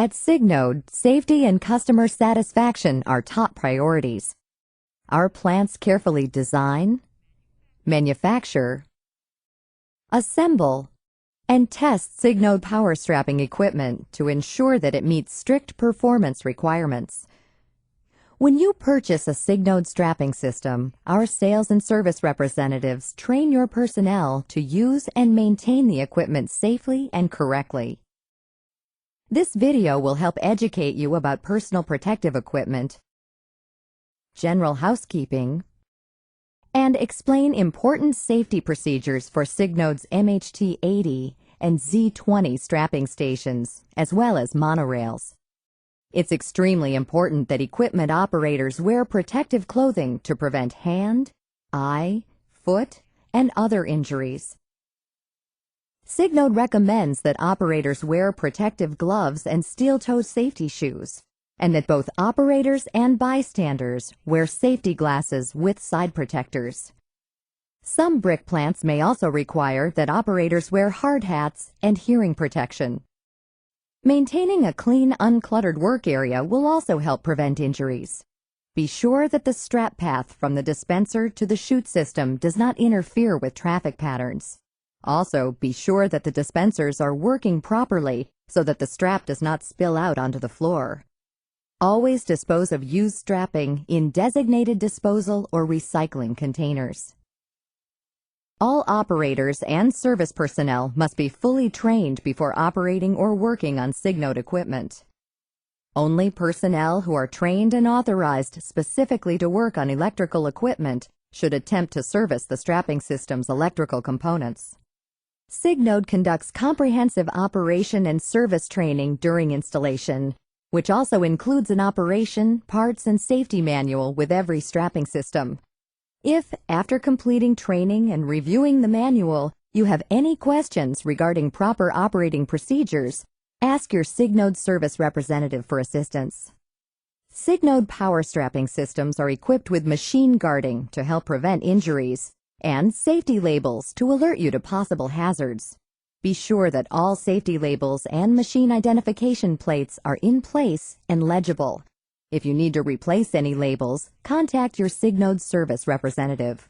At Signode, safety and customer satisfaction are top priorities. Our plants carefully design, manufacture, assemble, and test Signode power strapping equipment to ensure that it meets strict performance requirements. When you purchase a Signode strapping system, our sales and service representatives train your personnel to use and maintain the equipment safely and correctly. This video will help educate you about personal protective equipment, general housekeeping, and explain important safety procedures for Signode's MHT80 and Z20 strapping stations, as well as monorails. It's extremely important that equipment operators wear protective clothing to prevent hand, eye, foot, and other injuries. Signode recommends that operators wear protective gloves and steel-toed safety shoes, and that both operators and bystanders wear safety glasses with side protectors. Some brick plants may also require that operators wear hard hats and hearing protection. Maintaining a clean, uncluttered work area will also help prevent injuries. Be sure that the strap path from the dispenser to the chute system does not interfere with traffic patterns. Also, be sure that the dispensers are working properly so that the strap does not spill out onto the floor. Always dispose of used strapping in designated disposal or recycling containers. All operators and service personnel must be fully trained before operating or working on Signode equipment. Only personnel who are trained and authorized specifically to work on electrical equipment should attempt to service the strapping system's electrical components. Signode conducts comprehensive operation and service training during installation, which also includes an operation, parts, and safety manual with every strapping system. If, after completing training and reviewing the manual, you have any questions regarding proper operating procedures, ask your Signode service representative for assistance. Signode power strapping systems are equipped with machine guarding to help prevent injuries, and safety labels to alert you to possible hazards. Be sure that all safety labels and machine identification plates are in place and legible. If you need to replace any labels, contact your Signode service representative.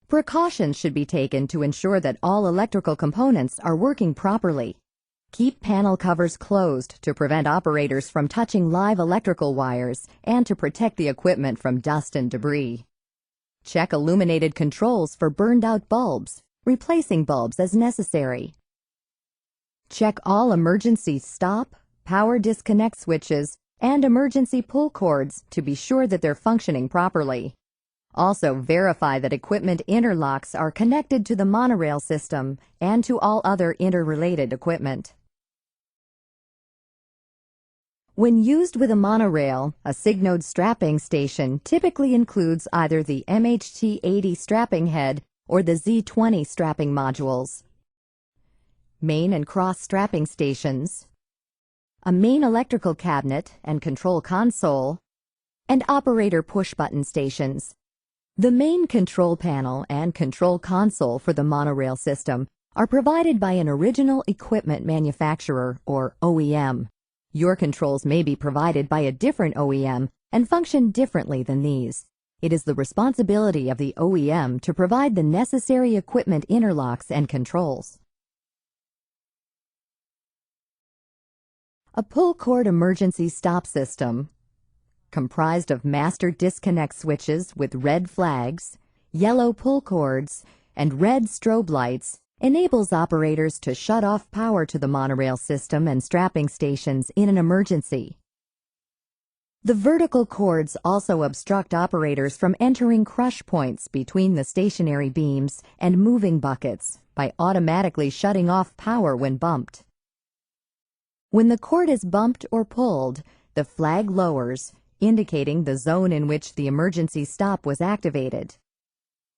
Precautions should be taken to ensure that all electrical components are working properly. Keep panel covers closed to prevent operators from touching live electrical wires and to protect the equipment from dust and debris. Check illuminated controls for burned-out bulbs, replacing bulbs as necessary. Check all emergency stop, power disconnect switches, and emergency pull cords to be sure that they're functioning properly. Also, verify that equipment interlocks are connected to the monorail system and to all other interrelated equipment. When used with a monorail, a Signode strapping station typically includes either the MHT80 strapping head or the Z20 strapping modules, main and cross strapping stations, a main electrical cabinet and control console, and operator push-button stations. The main control panel and control console for the monorail system are provided by an original equipment manufacturer, or OEM. Your controls may be provided by a different OEM and function differently than these. It is the responsibility of the OEM to provide the necessary equipment interlocks and controls. A pull cord emergency stop system, comprised of master disconnect switches with red flags, yellow pull cords, and red strobe lights, enables operators to shut off power to the monorail system and strapping stations in an emergency. The vertical cords also obstruct operators from entering crush points between the stationary beams and moving buckets by automatically shutting off power when bumped. When the cord is bumped or pulled, the flag lowers, indicating the zone in which the emergency stop was activated.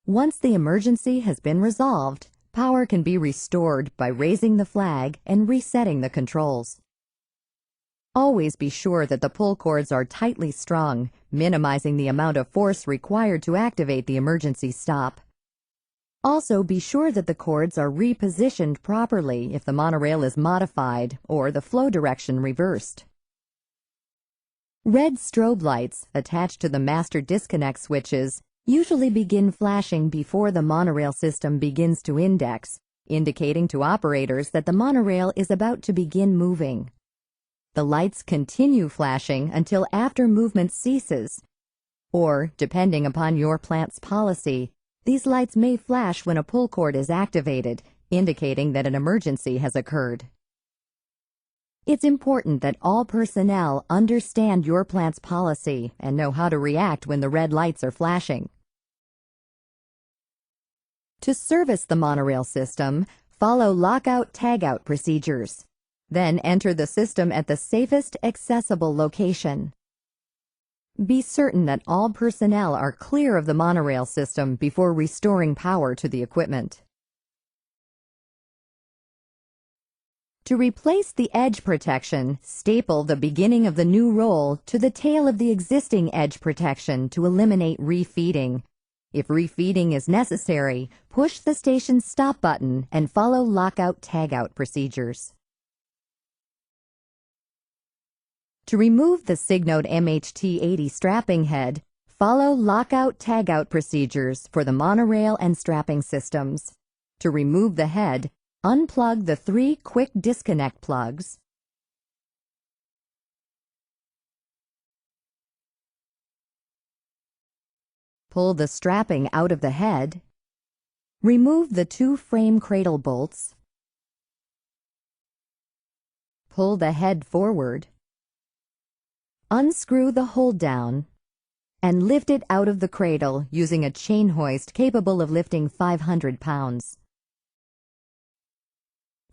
Once the emergency has been resolved, power can be restored by raising the flag and resetting the controls. Always be sure that the pull cords are tightly strung, minimizing the amount of force required to activate the emergency stop. Also, be sure that the cords are repositioned properly if the monorail is modified or the flow direction reversed. Red strobe lights attached to the master disconnect switches usually begin flashing before the monorail system begins to index, indicating to operators that the monorail is about to begin moving. The lights continue flashing until after movement ceases, or, depending upon your plant's policy, these lights may flash when a pull cord is activated, indicating that an emergency has occurred. It's important that all personnel understand your plant's policy and know how to react when the red lights are flashing. To service the monorail system, follow lockout-tagout procedures. Then enter the system at the safest accessible location. Be certain that all personnel are clear of the monorail system before restoring power to the equipment. To replace the edge protection, staple the beginning of the new roll to the tail of the existing edge protection to eliminate refeeding. If refeeding is necessary, push the station's stop button and follow lockout-tagout procedures. To remove the Signode MHT80 strapping head, follow lockout-tagout procedures for the monorail and strapping systems. To remove the head, unplug the 3 quick disconnect plugs. Pull the strapping out of the head. Remove the 2 frame cradle bolts. Pull the head forward. Unscrew the hold down and lift it out of the cradle using a chain hoist capable of lifting 500 pounds.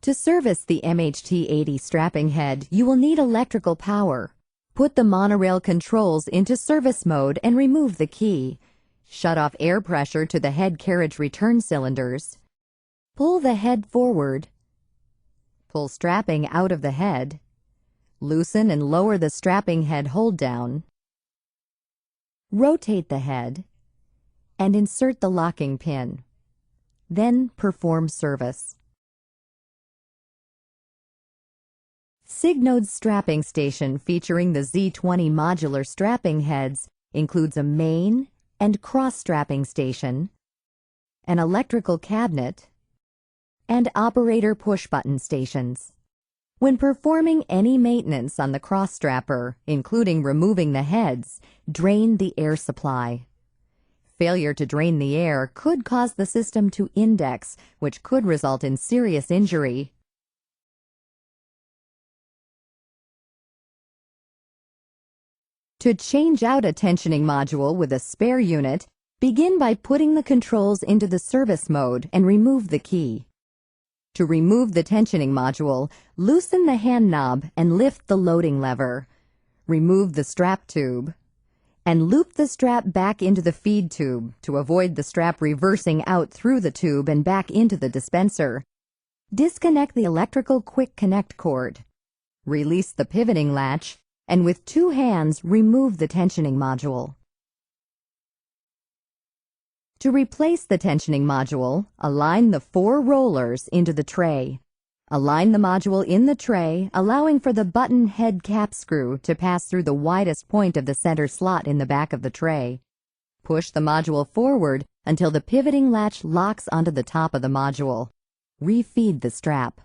To service the MHT80 strapping head, you will need electrical power. Put the monorail controls into service mode and remove the key. Shut off air pressure to the head carriage return cylinders. Pull the head forward. Pull strapping out of the head. Loosen and lower the strapping head hold down. Rotate the head and insert the locking pin. Then perform service. Signode's strapping station featuring the Z20 modular strapping heads includes a main and cross-strapping station, an electrical cabinet, and operator push-button stations. When performing any maintenance on the cross-strapper, including removing the heads, drain the air supply. Failure to drain the air could cause the system to index, which could result in serious injury. To change out a tensioning module with a spare unit, begin by putting the controls into the service mode and remove the key. To remove the tensioning module, loosen the hand knob and lift the loading lever. Remove the strap tube and loop the strap back into the feed tube to avoid the strap reversing out through the tube and back into the dispenser. Disconnect the electrical quick connect cord. Release the pivoting latch and with 2 hands remove the tensioning module. To replace the tensioning module, align the 4 rollers into the tray. Align the module in the tray, allowing for the button head cap screw to pass through the widest point of the center slot in the back of the tray. Push the module forward until the pivoting latch locks onto the top of the module. Refeed the strap.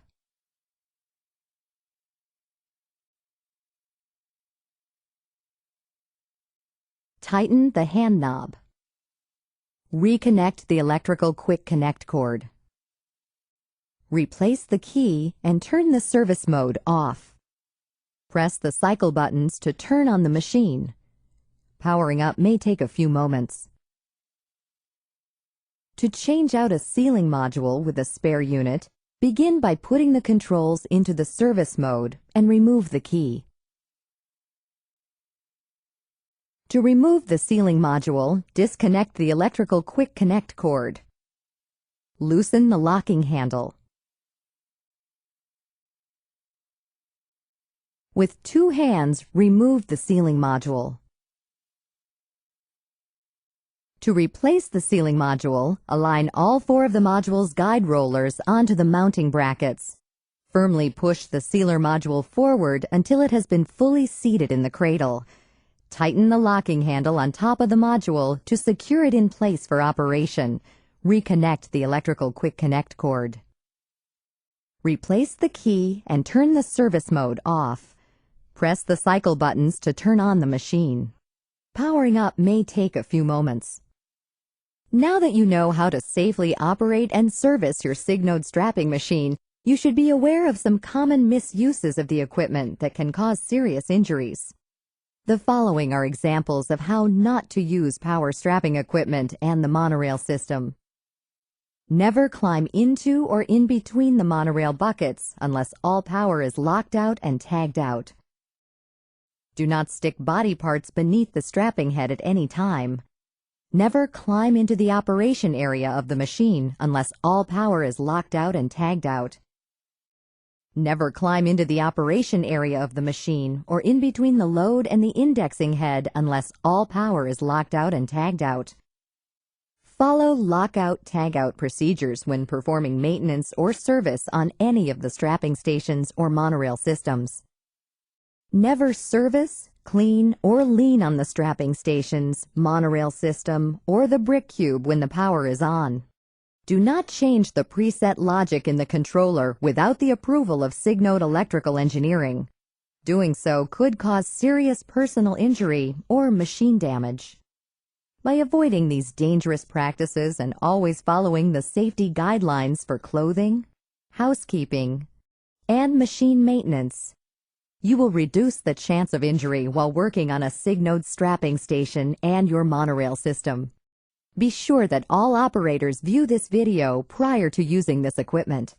Tighten the hand knob. Reconnect the electrical quick connect cord. Replace the key and turn the service mode off. Press the cycle buttons to turn on the machine. Powering up may take a few moments. To change out a sealing module with a spare unit, begin by putting the controls into the service mode and remove the key. To remove the sealing module, disconnect the electrical quick connect cord. Loosen the locking handle. With 2 hands, remove the sealing module. To replace the sealing module, align all 4 of the module's guide rollers onto the mounting brackets. Firmly push the sealer module forward until it has been fully seated in the cradle. Tighten the locking handle on top of the module to secure it in place for operation. Reconnect the electrical quick connect cord. Replace the key and turn the service mode off. Press the cycle buttons to turn on the machine. Powering up may take a few moments. Now that you know how to safely operate and service your Signode strapping machine, you should be aware of some common misuses of the equipment that can cause serious injuries. The following are examples of how not to use power strapping equipment and the monorail system. Never climb into or in between the monorail buckets unless all power is locked out and tagged out. Do not stick body parts beneath the strapping head at any time. Never climb into the operation area of the machine unless all power is locked out and tagged out. Never climb into the operation area of the machine or in between the load and the indexing head unless all power is locked out and tagged out. Follow lockout-tagout procedures when performing maintenance or service on any of the strapping stations or monorail systems. Never service, clean, or lean on the strapping stations, monorail system, or the brick cube when the power is on. Do not change the preset logic in the controller without the approval of Signode Electrical Engineering. Doing so could cause serious personal injury or machine damage. By avoiding these dangerous practices and always following the safety guidelines for clothing, housekeeping, and machine maintenance, you will reduce the chance of injury while working on a Signode strapping station and your monorail system. Be sure that all operators view this video prior to using this equipment.